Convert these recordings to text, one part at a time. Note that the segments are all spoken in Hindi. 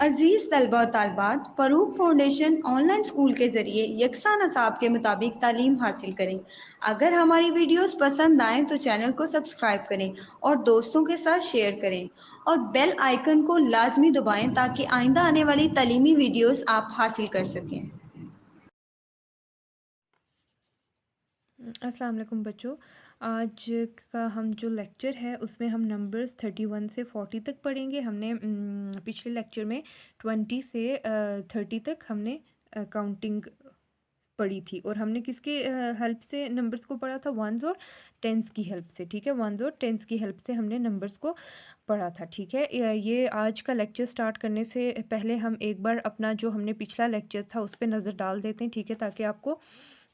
अजीज़ तलबा और तालबात, फ़रूक फाउंडेशन ऑनलाइन स्कूल के ज़रिए यकसा नसाब के मुताबिक तालीम हासिल करें। अगर हमारी वीडियोस पसंद आएँ तो चैनल को सब्सक्राइब करें और दोस्तों के साथ शेयर करें और बेल आइकन को लाजमी दबाएं ताकि आइंदा आने वाली तालीमी वीडियोस आप हासिल कर सकें। अस्सलाम वालेकुम बच्चों। आज का हम जो लेक्चर है उसमें हम नंबर्स 31 से 40 तक पढ़ेंगे। हमने पिछले लेक्चर में 20 से 30 तक हमने काउंटिंग पढ़ी थी और हमने किसके हेल्प से नंबर्स को पढ़ा था, वंस और टेंस की हेल्प से। ठीक है, वंस और टेंस की हेल्प से हमने नंबर्स को पढ़ा था। ठीक है, ये आज का लेक्चर स्टार्ट करने से पहले हम एक बार अपना जो हमने पिछला लेक्चर था उस पर नज़र डाल देते हैं। ठीक है, ताकि आपको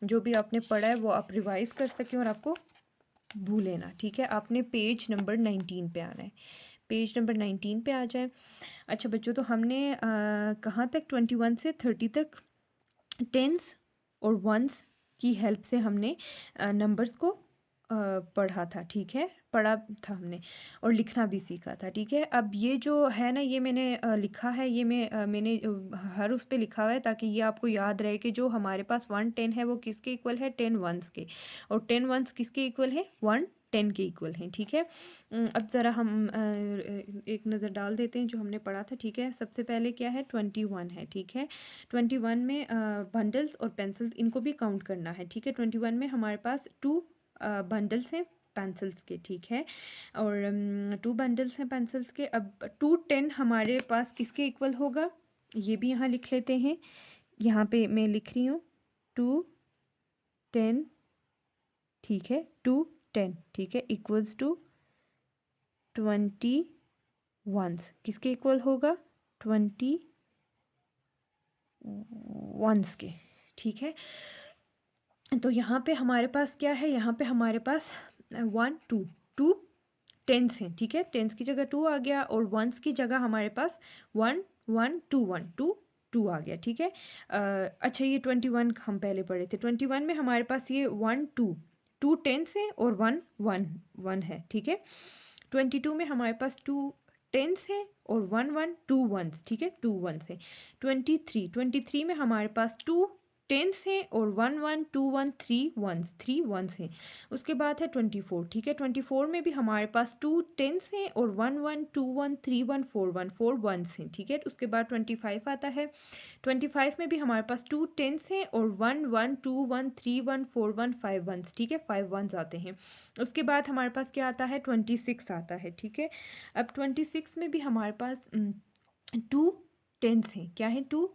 जो भी आपने पढ़ा है वो आप रिवाइज़ कर सकें और आपको भूले ना। ठीक है, आपने पेज नंबर 19 पे आना है। पेज नंबर 19 पे आ जाए। अच्छा बच्चों, तो हमने कहाँ तक 21 से 30 तक टेंस और वंस की हेल्प से हमने नंबर्स को पढ़ा था। ठीक है, पढ़ा था हमने और लिखना भी सीखा था। ठीक है, अब ये जो है ना, ये मैंने लिखा है, ये मैंने हर उस पे लिखा हुआ है ताकि ये आपको याद रहे कि जो हमारे पास 110 है वो किसके इक्वल है, 10 वंस के, और 10 वंस किसके इक्वल है, 110 के इक्वल हैं। ठीक है, अब ज़रा हम एक नज़र डाल देते हैं जो हमने पढ़ा था। ठीक है, सबसे पहले क्या है, 21 है। ठीक है, 21 में बंडल्स और पेंसिल्स इनको भी काउंट करना है। ठीक है, 21 में हमारे पास 2 बंडल्स हैं पेंसिल्स के। ठीक है, और 2 बंडल्स हैं पेंसिल्स के। अब 210 हमारे पास किसके इक्वल होगा, ये भी यहाँ लिख लेते हैं। यहाँ पे मैं लिख रही हूँ 210। ठीक है, 210 ठीक है इक्वल्स टू 20 वंस। किसके इक्वल होगा, 20 वंस के। ठीक है, तो यहाँ पे हमारे पास क्या है, यहाँ पे हमारे पास 1 2 2 टेंस हैं। ठीक है, टेंस की जगह 2 आ गया और वंस की जगह हमारे पास 1 1 2 1 2 2 आ गया। ठीक है, अच्छा ये 21 हम पहले पढ़े थे। 21 में हमारे पास ये 1 2 2 टेंस है और 1 1 1 है। ठीक है, 22 में हमारे पास 2 टेंस है और 1 1 2 वंस। ठीक है, 2 वंस है। 23 में हमारे पास 2 टेंस है और 1 1 2 1 3 वंस हैं। उसके बाद है 24। ठीक है, 24 में भी हमारे पास 2 टेंस हैं और 1 1 2 1 3 1 4 वंस हैं। ठीक है, उसके बाद 25 आता है। 25 में भी हमारे पास 2 टेंस हैं और 1 1 2 1 3 1 4 1 5 वंस। ठीक है, 5 वंस आते हैं। उसके बाद हमारे पास क्या आता है, 26 आता है। ठीक है, अब 26 में भी हमारे पास 2 टेंस हैं। क्या है, 2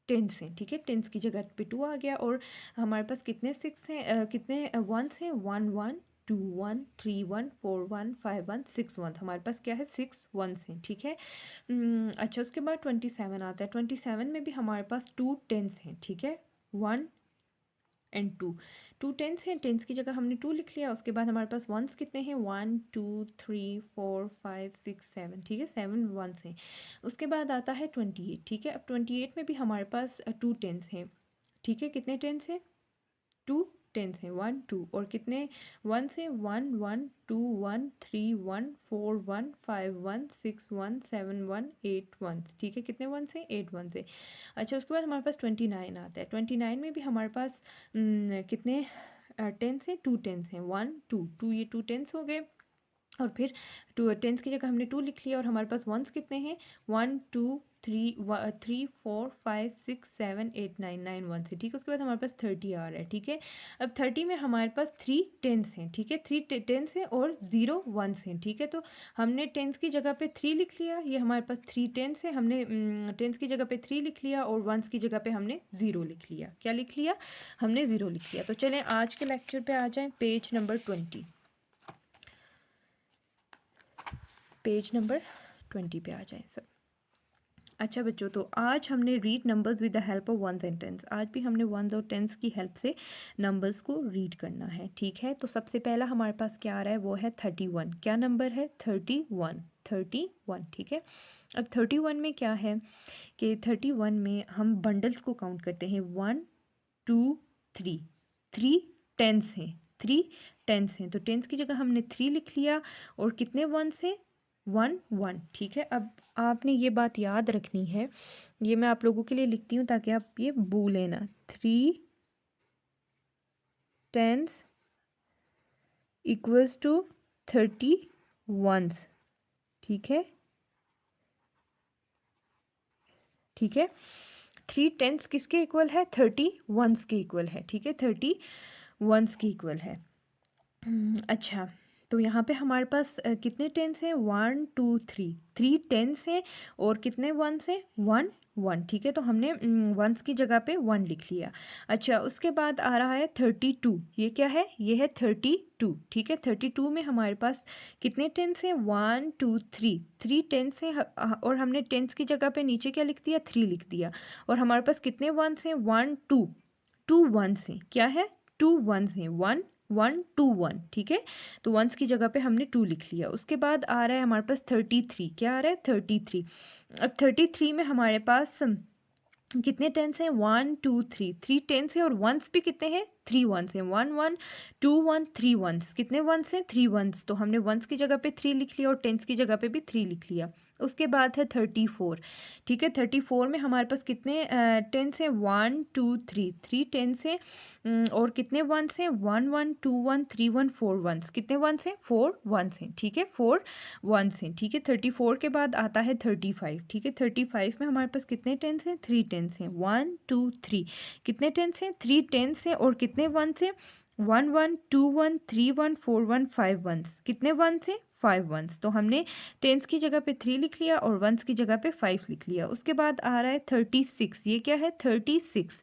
टेंस हैं। ठीक है, टेंस की जगह पे 2 आ गया और हमारे पास कितने 6 हैं, कितने वंस हैं, 1 1 2 1 3 1 4 1 5 1 6 वंस। हमारे पास क्या है, 6 वंस हैं। ठीक है, अच्छा उसके बाद 27 आता है। 27 में भी हमारे पास 2 टेंस हैं। ठीक है, 1 एंड 2 टेंस हैं। टेंस की जगह हमने 2 लिख लिया। उसके बाद हमारे पास वंस कितने हैं, 1 2 3 4 5 6 7। ठीक है, 7 वंस हैं। उसके बाद आता है 28। ठीक है, अब 28 में भी हमारे पास 2 टेंस हैं। ठीक है, कितने टेंस हैं, 2 टेंस हैं, 1 2, और कितने वंस हैं, 1 1 2 1 3 1 4 1 5 1 6 1 7 1 8 वंस। ठीक है, कितने वंस हैं, 8 वंस हैं। अच्छा उसके बाद हमारे पास 29 आता है। 29 में भी हमारे पास कितने टेंस हैं, 2 टेंस हैं, 1 2 2, ये 2 टेंस हो गए। और फिर 2 टेंस की जगह हमने 2 लिख लिया और हमारे पास वंस कितने हैं, 1 2 3 4 5 6 7 8 9 9 वंस है। ठीक है, उसके बाद हमारे पास 30 आ रहा है। ठीक है, अब 30 में हमारे पास 3 टेंस हैं। ठीक है, 3 टेंस हैं और 0 वंस हैं। ठीक है, तो हमने टेंस की जगह पे 3 लिख लिया, ये हमारे पास 3 टेंस है, हमने टेंस की जगह पे 3 लिख लिया और वंस की जगह पे हमने 0 लिख लिया। क्या लिख लिया, हमने 0 लिख लिया। तो चलें आज के लेक्चर पे आ जाएं, पेज नंबर 20। पेज नंबर 20 पे आ जाएं सब। अच्छा बच्चों, तो आज हमने read numbers with the help of ones and tens. आज भी हमने वंस और टेंस की हेल्प से नंबर्स को रीड करना है। ठीक है, तो सबसे पहला हमारे पास क्या आ रहा है, वो है 31। क्या नंबर है, 31 31। ठीक है, अब 31 में क्या है कि 31 में हम बंडल्स को काउंट करते हैं, 1 2 3। 3 टेंस हैं, 3 टेंस हैं, तो टेंस की जगह हमने 3 लिख लिया और कितने वंस हैं, 1 1, ठीक है। अब आपने ये बात याद रखनी है, ये मैं आप लोगों के लिए लिखती हूँ ताकि आप ये भूलें ना। 3 10s इक्वल्स टू 30 1s, ठीक है, ठीक है। 3 10s किसके इक्वल है? 30 1s के इक्वल है, ठीक है, 30 1s के इक्वल है। अच्छा, तो यहाँ पे हमारे पास कितने टेंस हैं? 1 2 3, 3 टेंस हैं और कितने वंस हैं? 1 1, ठीक है। तो हमने वंस की जगह पे 1 लिख लिया। अच्छा, उसके बाद आ रहा है 32। ये क्या है? ये है 32, ठीक है। 32 में हमारे पास कितने टेंस हैं? 1 2 3, 3 टेंस हैं और हमने टेंस की जगह पे नीचे क्या लिख दिया? 3 लिख दिया। और हमारे पास कितने वंस हैं? 1 2, 2 वंस हैं। क्या है? 2 वंस हैं। 1 1 2 1, ठीक है। तो वंस की जगह पे हमने 2 लिख लिया। उसके बाद आ रहा है हमारे पास 33। क्या आ रहा है? 33। अब 33 में हमारे पास कितने टेंस हैं? 1 2 3, 3 टेंस है और वंस भी कितने हैं? 3 वंस हैं। 1 1 2 1 3 वंस। कितने वंस हैं? 3 वंस। तो हमने वंस की जगह पे 3 लिख लिया और टेंस की जगह पे भी 3 लिख लिया। उसके बाद है 34, ठीक है। 34 में हमारे पास कितने टेंस हैं? 1 2 3, 3 टेंस हैं और कितने वंस हैं? 1 1 2 1 3 1 4 वंस। कितने वंस हैं? 4 वंस हैं, ठीक है, 4 वंस हैं, ठीक है। 34 के बाद आता है 35, ठीक है। 35 में हमारे पास कितने टेंस हैं? 3 टेंस हैं। 1 2 3, कितने टेंस हैं? 3 टेंस हैं और कितने वंस हैं? 1 1 2 1 3 1 4 1 5 वंस। कितने वंस हैं? 5 वंस। तो हमने टेंस की जगह पे 3 लिख लिया और वंस की जगह पे 5 लिख लिया। उसके बाद आ रहा है 36। ये क्या है? 36।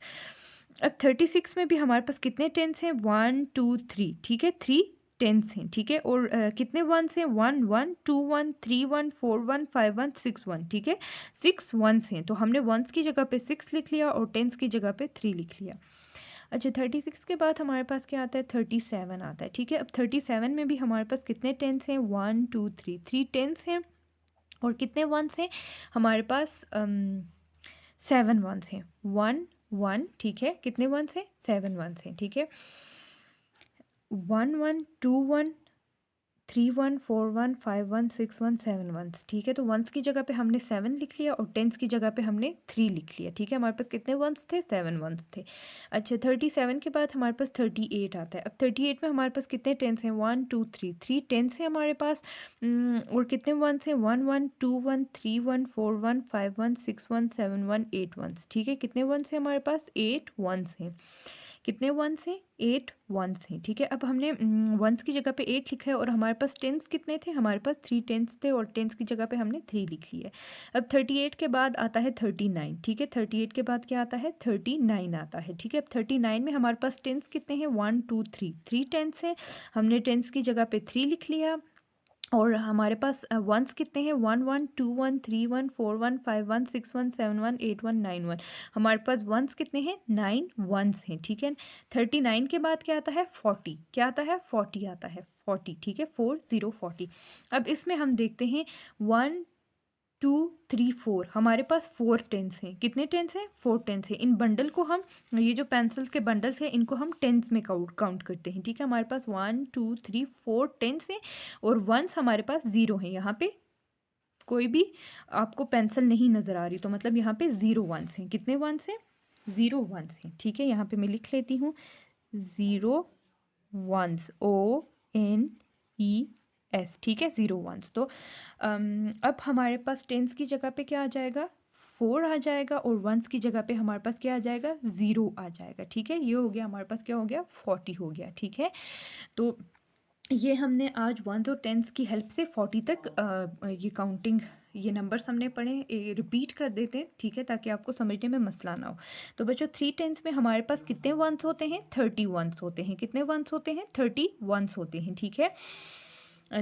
अब 36 में भी हमारे पास कितने टेंस हैं? 1 2 3, ठीक है, 3 टेंस हैं, ठीक है। और कितने वंस हैं? 1 1 2 1 3 1 4 1 5 1 6 1, ठीक है, 6 वंस हैं। तो हमने वंस की जगह पे 6 लिख लिया और टेंस की जगह पे 3 लिख लिया। अच्छा, 36 के बाद हमारे पास क्या आता है? 37 आता है, ठीक है। अब 37 में भी हमारे पास कितने टेंस हैं? 1 2 3, 3 टेंस हैं और कितने वंस हैं? हमारे पास 7 वंस हैं। 1 1, ठीक है, कितने वंस हैं? 7 वंस हैं, ठीक है। 1 1 2 1 3 1 4 1 5 1 6 1 7 वंस, ठीक है। तो वंस की जगह पे हमने 7 लिख लिया और टेंस की जगह पे हमने 3 लिख लिया, ठीक है। हमारे पास कितने वंस थे? 7 वंस थे। अच्छा, 37 के बाद हमारे पास 38 आता है। अब 38 में हमारे पास कितने टेंस हैं? 1 2 3, 3 टेंस हैं हमारे पास और कितने वंस हैं? 1 1 2 1 3 1 4 1 5 1 6 1 7 1 8 वंस, ठीक है। कितने वंस हैं हमारे पास? 8 वंस हैं। कितने वंस हैं? 8 वंस हैं, ठीक है। अब हमने वंस की जगह पे 8 लिखा है और हमारे पास टेंस कितने थे? हमारे पास 3 टेंस थे और टेंस की जगह पे हमने 3 लिख लिया है। अब 38 के बाद आता है 39, ठीक है। 38 के बाद क्या आता है? 39 आता है, ठीक है। अब 39 में हमारे पास टेंस कितने हैं? 1 2 3, 3 टेंस हैं। हमने टेंस की जगह पे 3 लिख लिया और हमारे पास वंस कितने हैं? 1 1 2 1 3 1 4 1 5 1 6 1 7 1 8 1 9 1। हमारे पास वंस कितने हैं? 9 वंस हैं, ठीक है। 39 के बाद क्या आता है? 40। क्या आता है? 40 आता है, 40, ठीक है, 40 40। अब इसमें हम देखते हैं 1 2 3 4, हमारे पास 4 टेंस हैं। कितने टेंस हैं? 4 टेंस हैं। इन बंडल को हम, ये जो पेंसिल्स के बंडल्स हैं, इनको हम टेंस में काउंट करते हैं, ठीक है। हमारे पास 1 2 3 4 टेंस हैं और वंस हमारे पास 0 हैं। यहाँ पे कोई भी आपको पेंसिल नहीं नज़र आ रही, तो मतलब यहाँ पे 0 वंस हैं। कितने वंस हैं? 0 वंस हैं, ठीक है। यहाँ पे मैं लिख लेती हूँ 0 वंस, ONES, ठीक है, 0 वंस। तो अब हमारे पास टेंस की जगह पे क्या आ जाएगा? 4 आ जाएगा और वंस की जगह पे हमारे पास क्या आ जाएगा? 0 आ जाएगा, ठीक है। ये हो गया हमारे पास, क्या हो गया? 40 हो गया, ठीक है। तो ये हमने आज वंस और टेंस की हेल्प से 40 तक ये काउंटिंग, ये नंबर्स हमने पढ़े, रिपीट कर देते हैं, ठीक है, ताकि आपको समझने में मसला ना हो। तो बच्चों, 3 टेंस में हमारे पास कितने वंस होते हैं? 30 वंस होते हैं। कितने वंस होते हैं? 30 वंस होते हैं, ठीक है।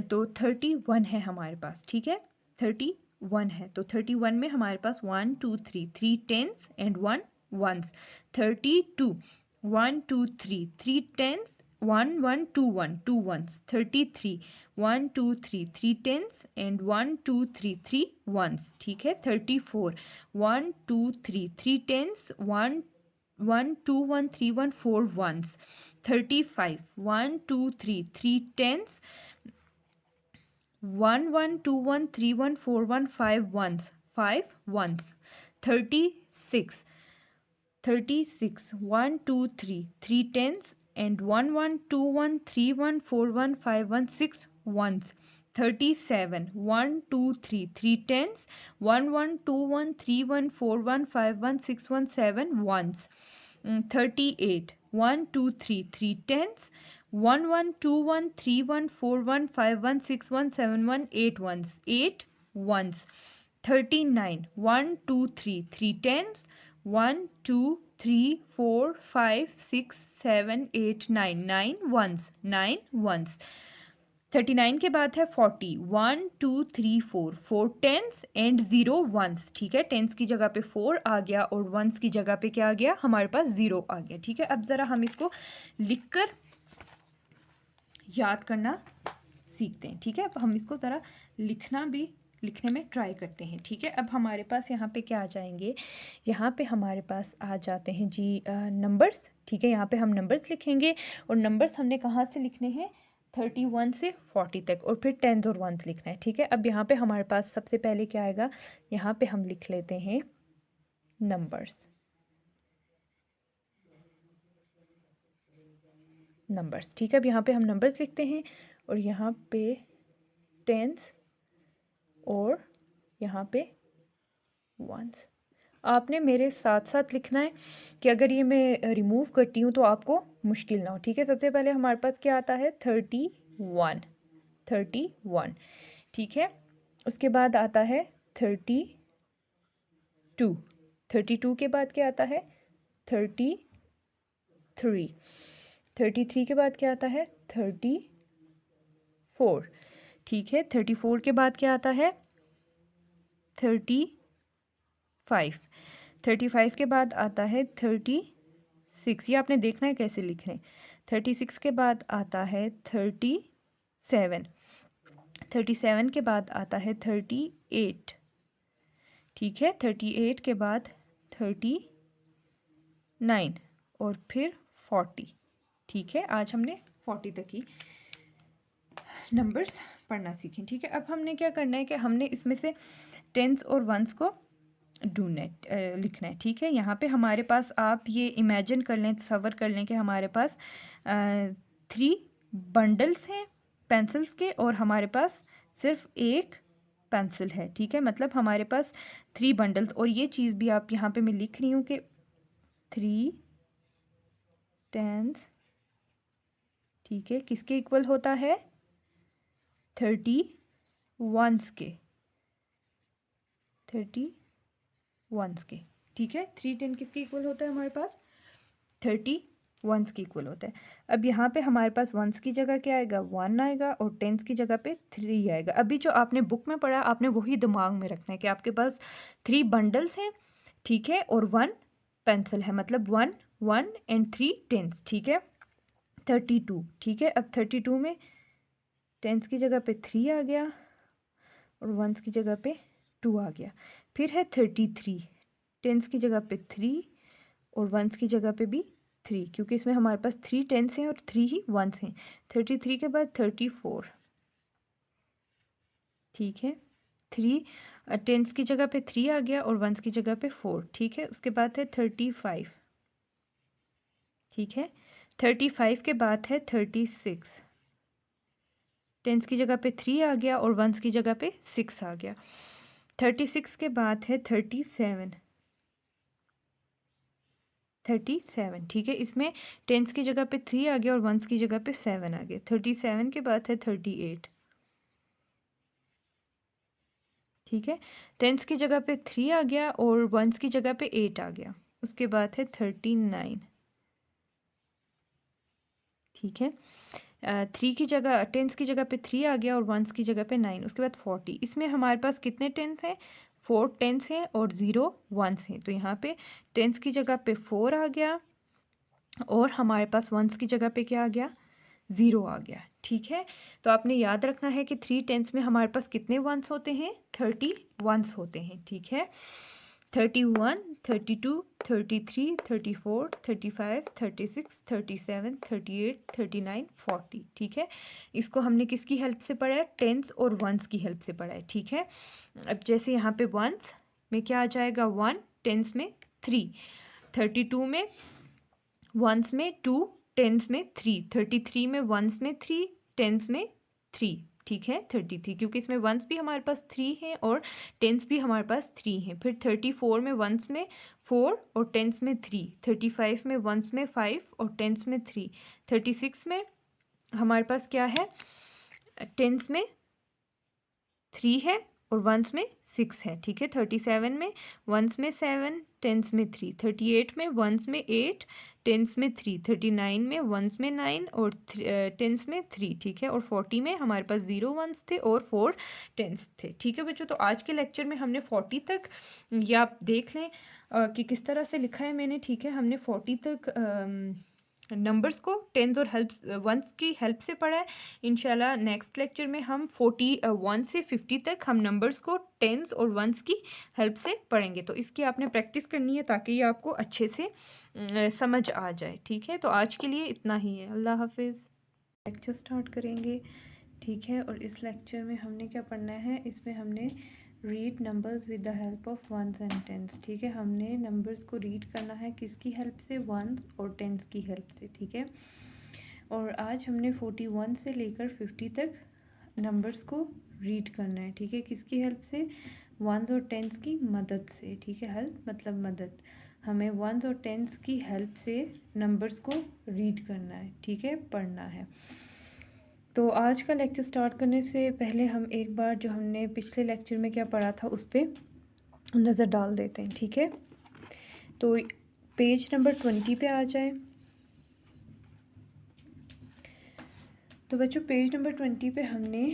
तो 31 है हमारे पास, ठीक है, 31 है। तो 31 में हमारे पास 1 2 3, 3 tens and 1 ones. 32 1 2 3, 3 tens 1 1 2 1, 2 ones. 33 1 2 3, 3 tens and 1 2 3, 3 ones, ठीक है। 34 1 2 3, 3 tens 1 1 2 1 3 1 4 ones. 35 1 2 3, 3 tens 1 1 2 1 3 1 4 1 5 ones, 5 ones. 36, 36, 1 2 3, 3 tens, and 1 1 2 1 3 1 4 1 5 1 6 ones. 37, 1 2 3, 3 tens, 1 1 2 1 3 1 4 1 5 1 6 1 7 ones. 38, 1 2 3, 3 tens, 1 1 2 1 3 1 4 1 5 1 6 1 7 1 8 ones, 8 ones. 39, 1 2 3, 3 tens, 1 2 3 4 5 6 7 8 9, 9 ones, 9 ones. 39 के बाद है 40, 1 2 3 4, 4 टेंस एंड 0 वंस. ठीक है, टेंस की जगह पे 4 आ गया और वंस की जगह पे क्या आ गया, हमारे पास 0 आ गया. ठीक है, अब ज़रा हम इसको लिखकर याद करना सीखते हैं. ठीक है, अब हम इसको ज़रा लिखने में ट्राई करते हैं. ठीक है, अब हमारे पास यहाँ पे क्या आ जाएंगे, यहाँ पे हमारे पास आ जाते हैं जी नंबर्स. ठीक है, यहाँ पे हम नंबर्स लिखेंगे और नंबर्स हमने कहाँ से लिखने हैं, 31 से 40 तक, और फिर टेंस और वंस लिखना है. ठीक है, अब यहाँ पे हमारे पास सबसे पहले क्या आएगा, यहाँ पे हम लिख लेते हैं नंबर्स. ठीक है, अब यहाँ पे हम नंबर्स लिखते हैं और यहाँ पे टेंस और यहाँ पे वंस. आपने मेरे साथ साथ लिखना है कि अगर ये मैं रिमूव करती हूँ तो आपको मुश्किल ना हो. ठीक है, सबसे पहले हमारे पास क्या आता है, 31. ठीक है, उसके बाद आता है 32. 32 के बाद क्या आता है, 33. 33 के बाद क्या आता है, 34. ठीक है, 34 के बाद क्या आता है, 35. 35 के बाद आता है 36. ये आपने देखना है कैसे लिख रहे हैं. 36 के बाद आता है 37. 37 के बाद आता है 38. ठीक है, 38 के बाद 39 और फिर 40. ठीक है, आज हमने 40 तक ही नंबर्स पढ़ना सीखें. ठीक है, अब हमने क्या करना है कि हमने इसमें से टेंस और वंस को ढूंढना है, लिखना है. ठीक है, यहाँ पे हमारे पास आप ये इमेजिन कर लें, तसव्वुर कर लें कि हमारे पास 3 बंडल्स हैं पेंसिल्स के और हमारे पास सिर्फ एक पेंसिल है. ठीक है, मतलब हमारे पास 3 बंडल्स, और ये चीज़ भी आप यहाँ पे मैं लिख रही हूँ कि 3 टेंस, ठीक है, किसके इक्वल होता है, 31 के. 31 के. ठीक है, 3 10 किसके इक्वल होता है, हमारे पास 31 के इक्वल होता है. अब यहाँ पे हमारे पास वंस की जगह क्या आएगा, 1 आएगा और टेंस की जगह पे 3 आएगा. अभी जो आपने बुक में पढ़ा आपने वही दिमाग में रखना है कि आपके पास 3 बंडल्स हैं. ठीक है, और 1 पेंसिल है, मतलब 1 1 एंड 3 टेंस. ठीक है, 32. ठीक है, अब 32 में टेंस की जगह पे 3 आ गया और वंस की जगह पे 2 आ गया. फिर है 33. टेंस की जगह पे 3 और वंस की जगह पे भी 3, क्योंकि इसमें हमारे पास 3 टेंस हैं और 3 ही वंस हैं. 33 के बाद 34. ठीक है, 3 टेंस की जगह पे 3 आ गया और वंस की जगह पे 4. ठीक है, उसके बाद है 35. ठीक है, 35 के बाद है 36. टेंस की जगह पे 3 आ गया और वंस की जगह पे 6 आ गया. 36 के बाद है 37. ठीक है, इसमें टेंस की जगह पे 3 आ गया और वंस की जगह पे 7 आ गया. 37 के बाद है 38. ठीक है, टेंस की जगह पे 3 आ गया और वंस की जगह पे 8 आ गया. उसके बाद है 39. ठीक है, 3 की जगह, टेंस की जगह पे 3 आ गया और वंस की जगह पे 9. उसके बाद 40. इसमें हमारे पास कितने टेंस हैं, 4 टेंस हैं और 0 वंस हैं. तो यहाँ पे टेंस की जगह पे 4 आ गया और हमारे पास वंस की जगह पे क्या आ गया, 0 आ गया. ठीक है, तो आपने याद रखना है कि 3 टेंस में हमारे पास कितने वंस होते हैं, 30 वंस होते हैं. ठीक है, 31, 32, 33, 34, 35, 36, 37, 38, 39, 40। ठीक है, इसको हमने किसकी हेल्प से पढ़ा है? टेंस और वंस की हेल्प से पढ़ा है। ठीक है, अब जैसे यहाँ पे वंस में क्या आ जाएगा? 1, टेंस में 3, 32 में वंस में 2, टेंस में 3, 33 में वंस में 3, टेंस में 3। ठीक है, 33 क्योंकि इसमें वंस भी हमारे पास 3 हैं और टेंस भी हमारे पास 3 हैं। फिर 34 में वंस में 4 और टेंस में 3, 35 में वंस में 5 और टेंस में 3, 36 में हमारे पास क्या है? टेंस में 3 है और वंस में 6 है। ठीक है, 37 में वंस में 7, टेंस में 3, 38 में वंस में 8, टेंस में 3, 39 में वंस में 9 और टेंस में 3। ठीक है, और 40 में हमारे पास 0 वंस थे और 4 टेंस थे। ठीक है बच्चों, तो आज के लेक्चर में हमने 40 तक, या आप देख लें कि किस तरह से लिखा है मैंने। ठीक है, हमने 40 तक नंबर्स को टेंस और वंस की हेल्प से पढ़ा है। इंशाल्लाह नेक्स्ट लेक्चर में हम 41 से 50 तक हम नंबर्स को टेंस और वंस की हेल्प से पढ़ेंगे। तो इसकी आपने प्रैक्टिस करनी है ताकि ये आपको अच्छे से समझ आ जाए। ठीक है, तो आज के लिए इतना ही है। अल्लाह हाफिज़। लेक्चर स्टार्ट करेंगे। ठीक है, और इस लेक्चर में हमने क्या पढ़ना है? इसमें हमने read numbers with the help of ones and tens. ठीक है, हमने नंबर्स को रीड करना है किसकी हेल्प से? वंस और टेंस की हेल्प से। ठीक है, और आज हमने 41 से लेकर 50 तक नंबर्स को रीड करना है। ठीक है, किसकी हेल्प से? वंस और टेंस की मदद से। ठीक है, हेल्प मतलब मदद। हमें वंस और टेंस की हेल्प से नंबर्स को रीड करना है। ठीक है, पढ़ना है। तो आज का लेक्चर स्टार्ट करने से पहले हम एक बार जो हमने पिछले लेक्चर में क्या पढ़ा था उस पर नज़र डाल देते हैं। ठीक है, तो पेज नंबर 20 पे आ जाए। तो बच्चों पेज नंबर 20 पे हमने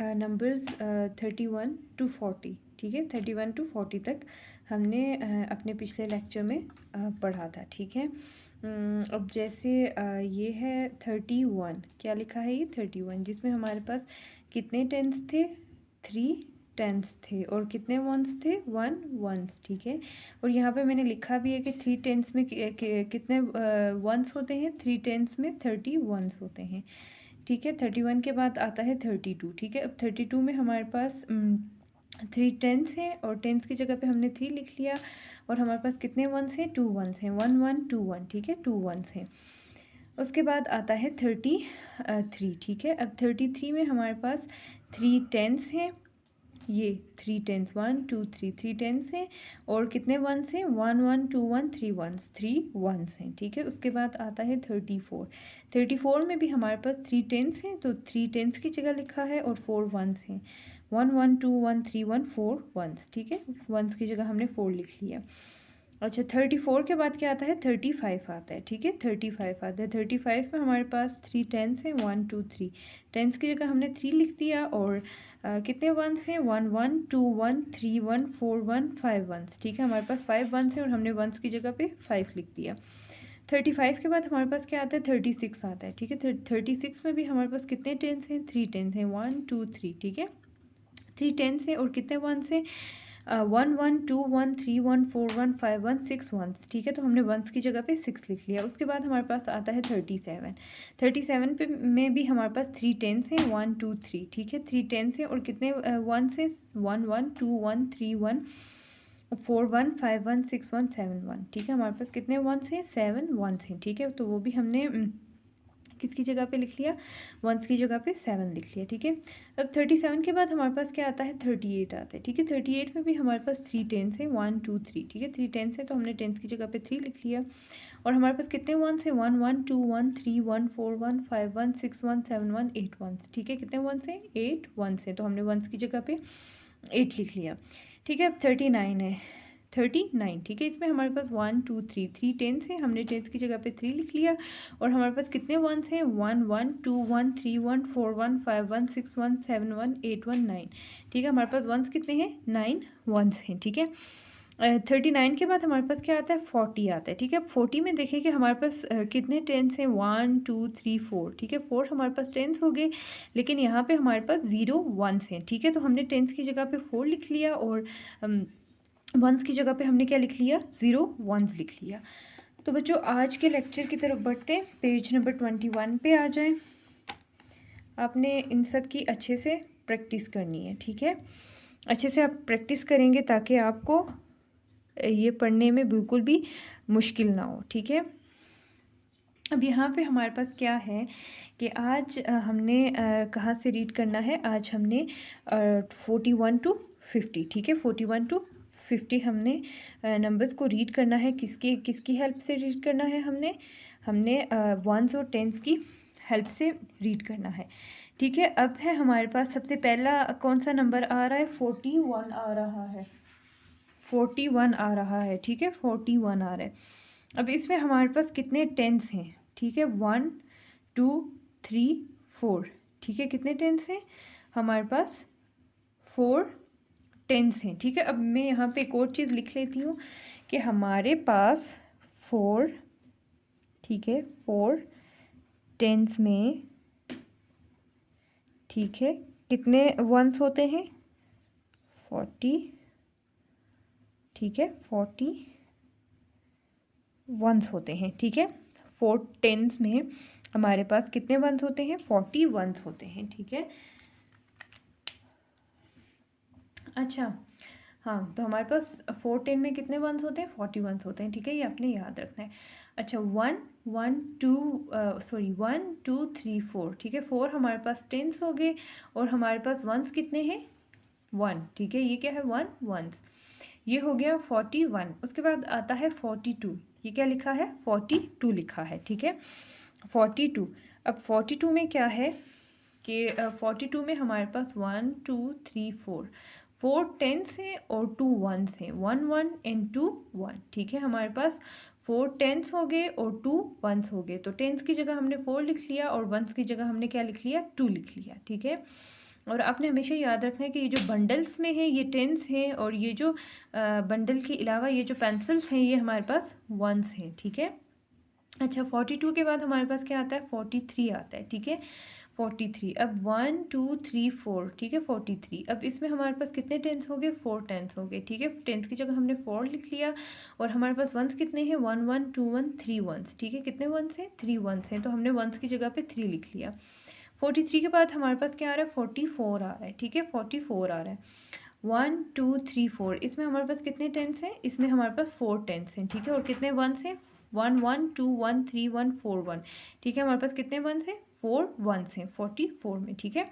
नंबर्स 31 टू 40, ठीक है, 31 टू 40 तक हमने अपने पिछले लेक्चर में पढ़ा था। ठीक है, अब जैसे ये है 31, क्या लिखा है ये? 31, जिसमें हमारे पास कितने टेंस थे? 3 टेंस थे और कितने वंस थे? 1 वंस। ठीक है, और यहाँ पे मैंने लिखा भी है कि 3 टेंस में कितने वंस होते हैं? 3 टेंस में 30 वंस होते हैं। ठीक है, 31 के बाद आता है 32। ठीक है, अब 32 में हमारे पास 3 टेंस हैं और टेंस की जगह पे हमने 3 लिख लिया और हमारे पास कितने वंस हैं? 2 वंस हैं। 1 1 2 1। ठीक है, 2 वंस हैं। उसके बाद आता है 33। ठीक है, अब 33 में हमारे पास 3 टेंस हैं। ये 3 टेंस, 1 2 3, 3 टेंस हैं और कितने वंस हैं? 1 1 2 1 3 वंस, 3 वंस हैं। ठीक है, उसके बाद आता है 34। 34 में भी हमारे पास 3 टेंस हैं, तो 3 टेंस की जगह लिखा है और 4 वंस हैं। 1 1 2 1 3 1 4 वंस। ठीक है, वंस की जगह हमने 4 लिख लिया। अच्छा, 34 के बाद क्या आता है? 35 आता है। ठीक है, 35 आता है। 35 में हमारे पास 3 टेंस हैं, 1 2 3। टेंस की जगह हमने 3 लिख दिया और कितने वंस हैं? 1 1 2 1 3 1 4 1 5 वंस। ठीक है, हमारे पास 5 वंस हैं और हमने वंस की जगह पे 5 लिख दिया। 35 के बाद हमारे पास क्या आता है? 36 आता है। ठीक है, 36 में भी हमारे पास कितने टेंस हैं? 3 टेंस हैं, 1 2 3। ठीक है, 3 टेंस हैं और कितने वंस हैं? 1 1 2 1 3 1 4 1 5 1 6 वंस। ठीक है, तो हमने वंस की जगह पे 6 लिख लिया। उसके बाद हमारे पास आता है 37। 37 पे में भी हमारे पास 3 टेंस हैं, 1 2 3। ठीक है, 3 टेंस हैं और कितने वंस हैं? 1 1 2 1 3 1 4 1 5 1 6 1 7 1। ठीक है, हमारे पास कितने वंस हैं? 7 वंस हैं। ठीक है, तो वो भी हमने किसकी जगह पे लिख लिया? वंस की जगह पे 7 लिख लिया। ठीक है, अब 37 के बाद हमारे पास क्या आता है? 38 आता है। ठीक है, 38 में भी हमारे पास 3 टेंस है, 1 2 3। ठीक है, 3 टेंस है तो हमने टेंस की जगह पे 3 लिख लिया और हमारे पास कितने वंस है? 1 1 2 1 3 1 4 1 5 1 6 1 7 1 8 वंस। ठीक है, कितने वंस है? 8 वंस है, तो हमने वंस की जगह पे 8 लिख लिया। ठीक है, अब 39 है। 39। ठीक है, इसमें हमारे पास 1 2 3 टेंस है, हमने टेंस की जगह पे 3 लिख लिया और हमारे पास कितने वंस हैं? 1 1 2 1 3 1 4 1 5 1 6 1 7 1 8 1 9। ठीक है, हमारे पास वंस कितने हैं? 9 वंस हैं। ठीक है, 39 के बाद हमारे पास क्या आता है? 40 आता है। ठीक है, 40 में देखिए कि हमारे पास कितने टेंस हैं? 1 2 3 4। ठीक है, 4 हमारे पास टेंस हो गए, लेकिन यहाँ पे हमारे पास 0 वंस हैं। ठीक है, तो हमने टेंस की जगह पे 4 लिख लिया और वंस की जगह पे हमने क्या लिख लिया, 0 वंस लिख लिया। तो बच्चों आज के लेक्चर की तरफ बढ़ते हैं, पेज नंबर 21 पे आ जाएं। आपने इन सब की अच्छे से प्रैक्टिस करनी है, ठीक है। अच्छे से आप प्रैक्टिस करेंगे ताकि आपको ये पढ़ने में बिल्कुल भी मुश्किल ना हो, ठीक है। अब यहाँ पे हमारे पास क्या है कि आज हमने कहाँ से रीड करना है, आज हमने 41 to 50, ठीक है, 41 to 50 हमने नंबर्स को रीड करना है। किसकी हेल्प से रीड करना है, हमने वंस और टेंस की हेल्प से रीड करना है, ठीक है। अब है हमारे पास सबसे पहला कौन सा नंबर आ रहा है, 41 आ रहा है, 41 आ रहा है, ठीक है, 41 आ रहा है। अब इसमें हमारे पास कितने टेंस हैं, ठीक है, 1 2 3 4, ठीक है। कितने टेंस हैं हमारे पास, 4 टेंस हैं, ठीक है। अब मैं यहाँ पे एक और चीज़ लिख लेती हूँ कि हमारे पास 4, ठीक है, 4 टेंस में, ठीक है, कितने वंस होते हैं, 40, ठीक है, 40 वंस होते हैं, ठीक है। 4 टेंस में हमारे पास कितने वंस होते हैं, 40 वंस होते हैं, ठीक है। अच्छा, हाँ, तो हमारे पास 4 10 में कितने वंस होते हैं, 40 वंस होते हैं, ठीक है, ये आपने याद रखना है। अच्छा, 1 2 3 4, ठीक है, 4 हमारे पास टेंस हो गए और हमारे पास वंस कितने हैं, 1, ठीक है, ये क्या है, 1 वंस, ये हो गया 41। उसके बाद आता है 42, ये क्या लिखा है, 42 लिखा है, ठीक है, 42। अब 42 में क्या है कि 42 में हमारे पास 1 2 3 4 टेंस हैं और 2 वंस हैं, 1 1 एंड 2 1, ठीक है। हमारे पास 4 टेंस हो गए और 2 वंस हो गए, तो टेंस की जगह हमने 4 लिख लिया और वंस की जगह हमने क्या लिख लिया, 2 लिख लिया, ठीक है। और आपने हमेशा याद रखना है कि ये जो बंडल्स में है ये टेंस हैं और ये जो बंडल के अलावा ये जो पेंसिल्स हैं ये हमारे पास वंस हैं, ठीक है। अच्छा, 42 के बाद हमारे पास क्या आता है, 43 आता है, ठीक है, 43। अब 1 2 3 4, ठीक है, 43। अब इसमें हमारे पास कितने टेंस हो गए, 4 टेंस हो गए, ठीक है। टेंस की जगह हमने 4 लिख लिया और हमारे पास वंस कितने हैं, 1 1 2 1 3 वंस, ठीक है। कितने वंस हैं, 3 वंस हैं, तो हमने वंस की जगह पे 3 लिख लिया। 43 के बाद हमारे पास क्या आ रहा है, 44 आ रहा है, ठीक है, 44 आ रहा है। 1 2 3 4, इसमें हमारे पास कितने टेंस हैं, इसमें हमारे पास 4 टेंस हैं, ठीक है। और कितने वंस हैं, 1 1 2 1 3 1 4 1, ठीक है। हमारे पास कितने वंस हैं, 4 वंस हैं 44 में, ठीक है।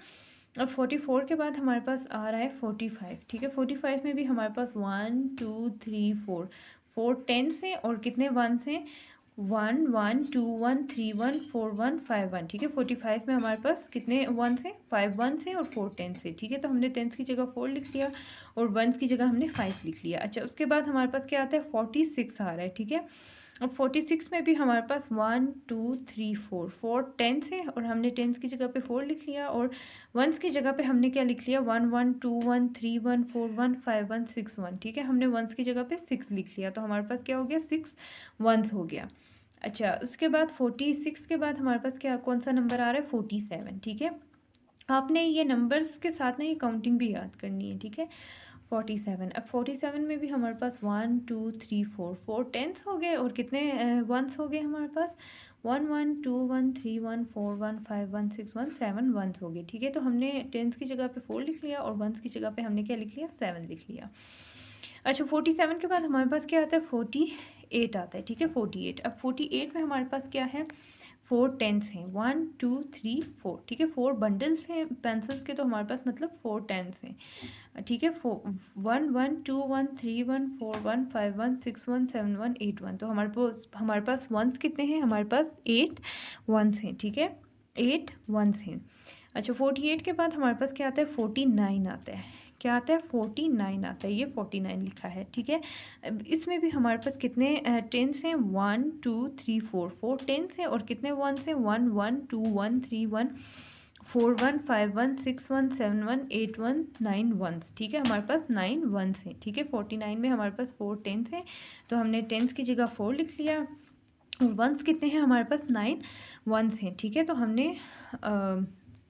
अब 44 के बाद हमारे पास आ रहा है 45, ठीक है। 45 में भी हमारे पास 1 2 3 4 टेंस हैं और कितने वंस हैं, 1 1 2 1 3 1 4 1 5 1, ठीक है। 45 में हमारे पास कितने वंस हैं, 5 वंस हैं और 4 टेंस है, ठीक है। तो हमने टेंस की जगह 4 लिख लिया और वंस की जगह हमने 5 लिख लिया। अच्छा, उसके बाद हमारे पास क्या आता है, 46 आ रहा है, ठीक है। अब 46 में भी हमारे पास 1 2 3 4 टेंस है और हमने टेंस की जगह पे 4 लिख लिया और वंस की जगह पे हमने क्या लिख लिया, 1 1 2 1 3 1 4 1 5 1 6 1, ठीक है। हमने वंस की जगह पे 6 लिख लिया, तो हमारे पास क्या हो गया, 6 वंस हो गया। अच्छा, उसके बाद 46 के बाद हमारे पास क्या कौन सा नंबर आ रहा है, 47, ठीक है। आपने ये नंबर्स के साथ ना ये काउंटिंग भी याद करनी है, ठीक है। 47, अब 47 में भी हमारे पास 1 2 3 4 टेंस हो गए और कितने वंस हो गए हमारे पास, 1 1 2 1 3 1 4 1 5 1 6 1 7 वंस हो गए, ठीक है। तो हमने टेंस की जगह पे 4 लिख लिया और वंस की जगह पे हमने क्या लिख लिया, 7 लिख लिया। अच्छा, 47 के बाद हमारे पास क्या आता है, 48 आता है, ठीक है, 48। अब 48 में हमारे पास क्या है, 4 टेंस हैं, 1 2 3 4, ठीक है। 4 बंडल्स हैं पेंसिल्स के, तो हमारे पास मतलब 4 टेंस हैं, ठीक है। 1 1 2 1 3 1 4 1 5 1 6 1 7 1 8 1, तो हमारे पास वंस कितने हैं, हमारे पास 8 वंस हैं, ठीक है, 8 वंस हैं। अच्छा, 48 के बाद हमारे पास क्या आता है, 49 आता है, क्या आता है, 49 आता है, ये 49 लिखा है, ठीक है। अब इसमें भी हमारे पास कितने टेंस हैं, 1 2 3 4 टेंस हैं और कितने वंस हैं, 1 1 2 1 3 1 4 1 5 1 6 1 7 1 8 1 9 वंस, ठीक है। हमारे पास 9 वंस हैं, ठीक है। 49 में हमारे पास 4 टेंस हैं, तो हमने टेंस की जगह 4 लिख लिया और वंस कितने हैं, हमारे पास 9 वंस हैं, ठीक है। तो हमने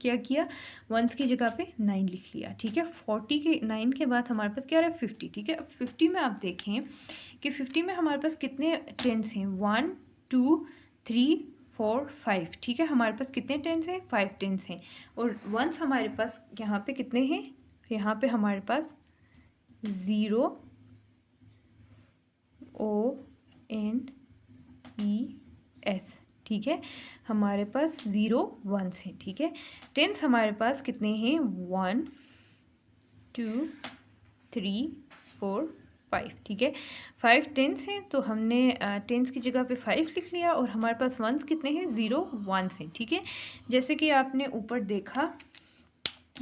क्या किया, वंस की जगह पे 9 लिख लिया, ठीक है। 40 के 9 के बाद हमारे पास क्या आ रहा है 50, ठीक है। अब 50 में आप देखें कि 50 में हमारे पास कितने टेंस हैं, 1 2 3 4 5, ठीक है। हमारे पास कितने टेंस हैं, 5 टेंस हैं। और वंस हमारे पास यहाँ पे कितने हैं, यहाँ पे हमारे पास 0 ONES, ठीक है। हमारे पास 0 वंस हैं, ठीक है। टेंस हमारे पास कितने हैं, 1 2 3 4 5, ठीक है। 5 टेंस हैं, तो हमने टेंस की जगह पे 5 लिख लिया। और हमारे पास वंस कितने हैं, 0 वंस हैं, ठीक है। जैसे कि आपने ऊपर देखा,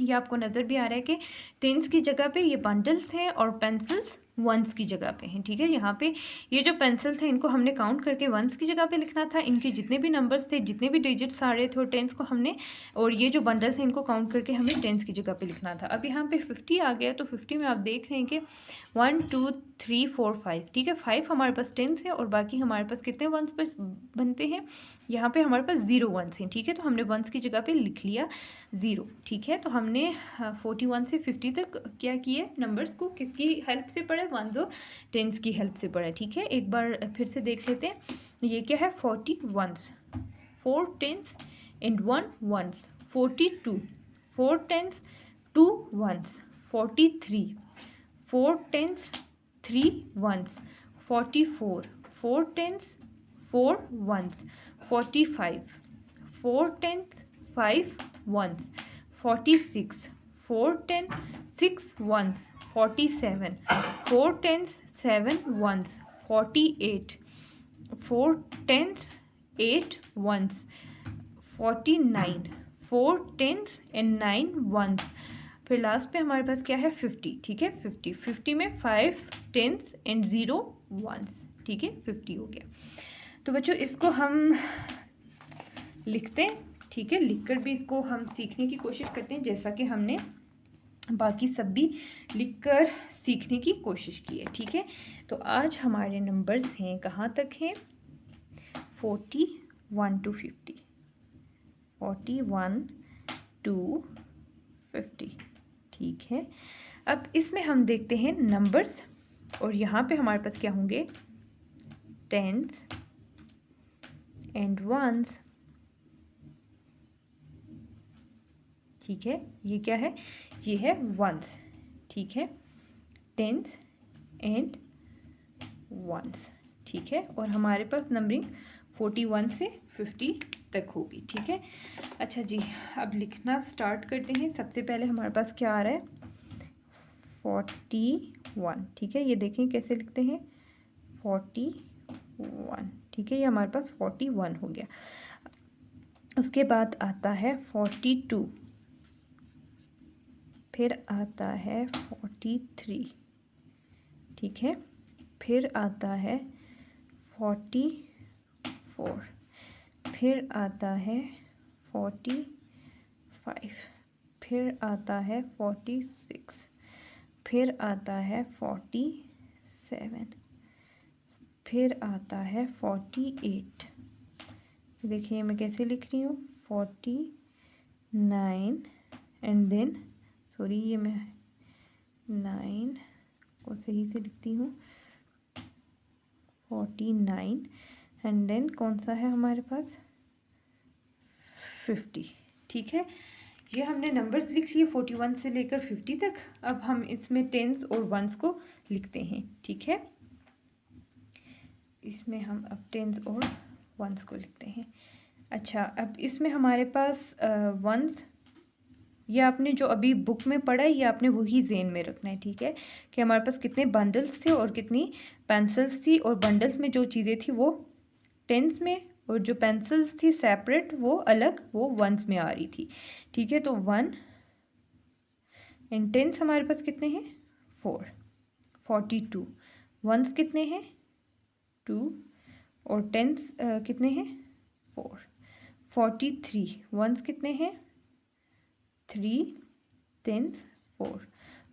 ये आपको नज़र भी आ रहा है कि टेंस की जगह पे ये बंडल्स हैं और पेंसिल्स वंस की जगह पे हैं, ठीक है। यहाँ पे ये जो पेंसिल्स थे इनको हमने काउंट करके वंस की जगह पे लिखना था, इनके जितने भी नंबर्स थे, जितने भी डिजिट्स आ रहे थे और टेंस को हमने, और ये जो बंडल्स हैं इनको काउंट करके हमें टेंस की जगह पे लिखना था। अब यहाँ पे 50 आ गया, तो 50 में आप देख रहे हैं कि 1 2 3 4 5, ठीक है। 5 हमारे पास टेंस है और बाकी हमारे पास कितने वंस पर बनते हैं, यहाँ पे हमारे पास 0 वंस हैं, ठीक है। तो हमने वंस की जगह पे लिख लिया 0, ठीक है। तो हमने 41 से 50 तक क्या किए, नंबर्स को किसकी हेल्प से पढ़े, वंस और टेंस की हेल्प से पढ़े, ठीक है। एक बार फिर से देख लेते हैं। ये क्या है, 40 ones, 4 tens and 1 ones, 42, 4 tens 2 ones, 43, 4 tens 3 ones, 44, 4 tens 4 ones, 45, 4 tens 5 ones, 46, 4 tens 6 ones, 47, 4 tens 7 ones, 48, 4 tens 8 ones, 49, 4 tens and 9 ones. फिर लास्ट पे हमारे पास क्या है, 50, ठीक है। 50 में 5 टेंस एंड 0 वंस, ठीक है। 50 हो गया। तो बच्चों इसको हम लिखते हैं, ठीक है। लिखकर भी इसको हम सीखने की कोशिश करते हैं, जैसा कि हमने बाकी सब भी लिखकर सीखने की कोशिश की है, ठीक है। तो आज हमारे नंबर्स हैं, कहाँ तक हैं, 41 to 50, 41 to 50, ठीक है। अब इसमें हम देखते हैं नंबर्स, और यहाँ पे हमारे पास क्या होंगे, टेंस एंड वंस, ठीक है। ये क्या है, ये है वंस, ठीक है। टेंस एंड वंस, ठीक है। और हमारे पास नंबरिंग 41 से 50 तक होगी, ठीक है। अच्छा जी, अब लिखना स्टार्ट करते हैं। सबसे पहले हमारे पास क्या आ रहा है, 41, ठीक है। ये देखें कैसे लिखते हैं, 41, ठीक है। ये हमारे पास 41 हो गया। उसके बाद आता है 42, फिर आता है 43, ठीक है। फिर आता है 44, फिर आता है 45, फिर आता है 46, फिर आता है 47, फिर आता है 48। देखिए मैं कैसे लिख रही हूँ, 49 एंड देन, सॉरी ये मैं 9 को सही से लिखती हूँ, 49 एंड देन कौन सा है हमारे पास, 50, ठीक है। ये हमने नंबर्स लिख लिए 41 से लेकर 50 तक। अब हम इसमें टेंस और वंस को लिखते हैं, ठीक है। इसमें हम अब टेंस और वंस को लिखते हैं। अच्छा, अब इसमें हमारे पास वंस, ये आपने जो अभी बुक में पढ़ा है ये आपने वही ज़हन में रखना है, ठीक है, कि हमारे पास कितने बंडल्स थे और कितनी पेंसिल्स थी, और बंडल्स में जो चीज़ें थी वो टेंस में, और जो पेंसिल्स थी सेपरेट वो अलग, वो वंस में आ रही थी, ठीक है। तो 1 एंड टेंस हमारे पास कितने हैं, 4, 42, वंस कितने हैं, 2, और टेंस कितने हैं, 4, 43, वंस कितने हैं, 3, टेंस 4,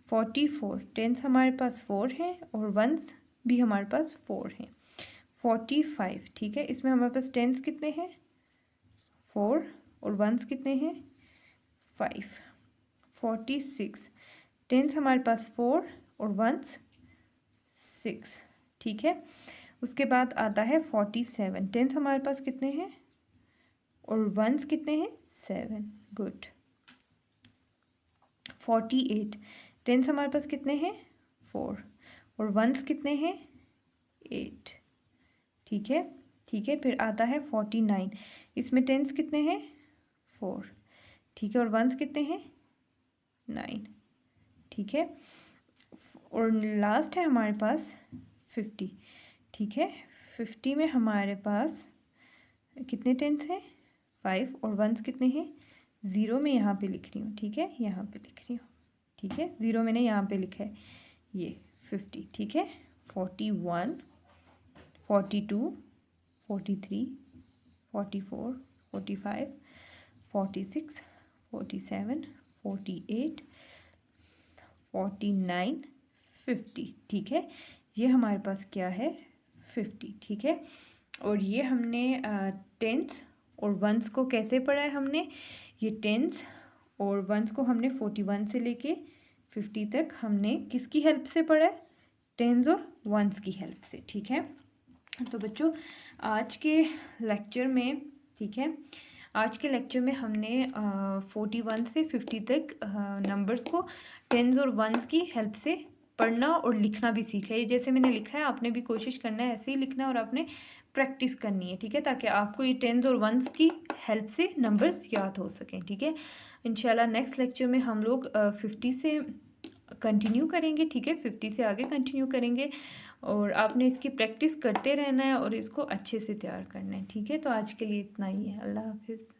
44, टेंस हमारे पास 4 है और वंस भी हमारे पास 4 हैं, 45, ठीक है। इसमें हमारे पास टेंस कितने हैं, 4, और वंस कितने हैं, 5, 46, टेंस हमारे पास 4 और वंस 6, ठीक है। उसके बाद आता है 47, टेंस हमारे पास कितने हैं और वंस कितने हैं 7, गुड। 48, टेंस हमारे पास कितने हैं 4 और वंस कितने हैं 8, ठीक है, ठीक है। फिर आता है 49, इसमें टेंस कितने हैं 4, ठीक है, और वंस कितने हैं 9, ठीक है। और लास्ट है हमारे पास 50, ठीक है। 50 में हमारे पास कितने टेंस हैं 5 और वंस कितने हैं 0 में यहाँ पे लिख रही हूँ, ठीक है, यहाँ पे लिख रही हूँ, ठीक है। 0 मैंने यहाँ पे लिखा है ये 50, ठीक है। 41, 42, 43, 44, 45, 46, 47, 48, 49, 50, ठीक है। ये हमारे पास क्या है 50, ठीक है। और ये हमने टेंस और वंस को कैसे पढ़ा है हमने, ये टेंस और वंस को हमने 41 से लेके 50 तक हमने किसकी हेल्प से पढ़ा है, टेंस और वंस की हेल्प से, ठीक है। तो बच्चों आज के लेक्चर में, ठीक है, आज के लेक्चर में हमने 41 से 50 तक नंबर्स को टेंस और वंस की हेल्प से पढ़ना और लिखना भी सीखा है। जैसे मैंने लिखा है आपने भी कोशिश करना है ऐसे ही लिखना है और आपने प्रैक्टिस करनी है, ठीक है, ताकि आपको ये टेंस और वंस की हेल्प से नंबर्स याद हो सकें, ठीक है। इंशाल्लाह नेक्स्ट लेक्चर में हम लोग 50 से कंटिन्यू करेंगे, ठीक है, 50 से आगे कंटिन्यू करेंगे और आपने इसकी प्रैक्टिस करते रहना है और इसको अच्छे से तैयार करना है, ठीक है। तो आज के लिए इतना ही है, अल्लाह हाफिज़।